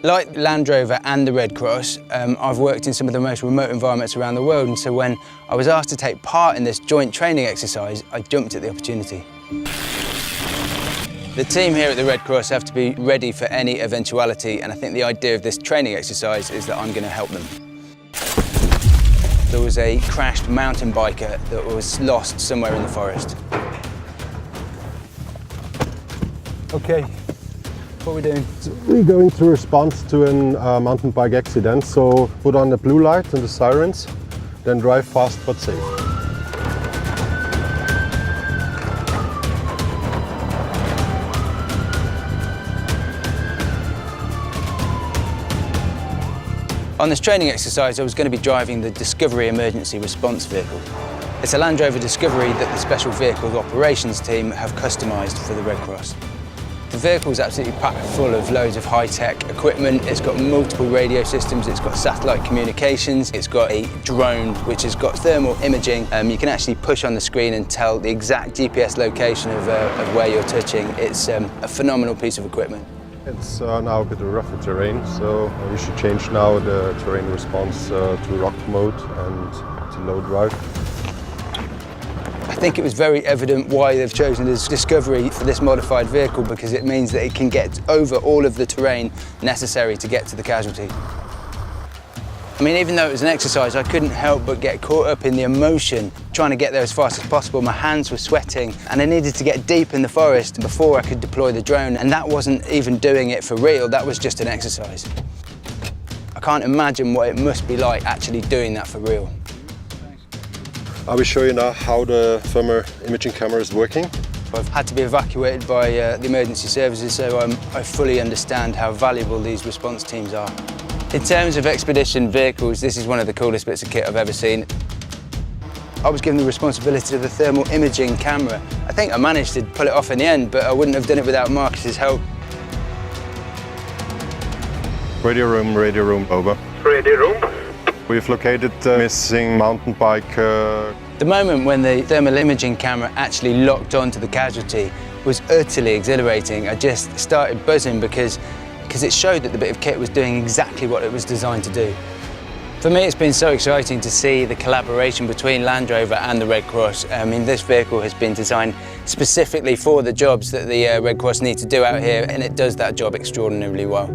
Like Land Rover and the Red Cross, I've worked in some of the most remote environments around the world, and so when I was asked to take part in this joint training exercise, I jumped at the opportunity. The team here at the Red Cross have to be ready for any eventuality, and I think the idea of this training exercise is that I'm going to help them. There was a crashed mountain biker that was lost somewhere in the forest. Okay. What are we doing? We're going to respond to a mountain bike accident, so put on the blue light and the sirens, then drive fast but safe. On this training exercise, I was going to be driving the Discovery Emergency Response Vehicle. It's a Land Rover Discovery that the Special Vehicles Operations team have customised for the Red Cross. The vehicle is absolutely packed full of loads of high-tech equipment. It's got multiple radio systems, it's got satellite communications, it's got a drone which has got thermal imaging. You can actually push on the screen and tell the exact GPS location of where you're touching. It's a phenomenal piece of equipment. It's now a bit of rougher terrain, so we should change now the terrain response to rock mode and to low drive. I think it was very evident why they've chosen this Discovery for this modified vehicle, because it means that it can get over all of the terrain necessary to get to the casualty. I mean, even though it was an exercise, I couldn't help but get caught up in the emotion, trying to get there as fast as possible. My hands were sweating and I needed to get deep in the forest before I could deploy the drone, and that wasn't even doing it for real, that was just an exercise. I can't imagine what it must be like actually doing that for real. I will show you now how the thermal imaging camera is working. I've had to be evacuated by the emergency services, so I fully understand how valuable these response teams are. In terms of expedition vehicles, this is one of the coolest bits of kit I've ever seen. I was given the responsibility of the thermal imaging camera. I think I managed to pull it off in the end, but I wouldn't have done it without Marcus's help. Radio room, over. Radio room. We've located the missing mountain bike. The moment when the thermal imaging camera actually locked onto the casualty was utterly exhilarating. I just started buzzing because it showed that the bit of kit was doing exactly what it was designed to do. For me, it's been so exciting to see the collaboration between Land Rover and the Red Cross. I mean, this vehicle has been designed specifically for the jobs that the Red Cross need to do out here, and it does that job extraordinarily well.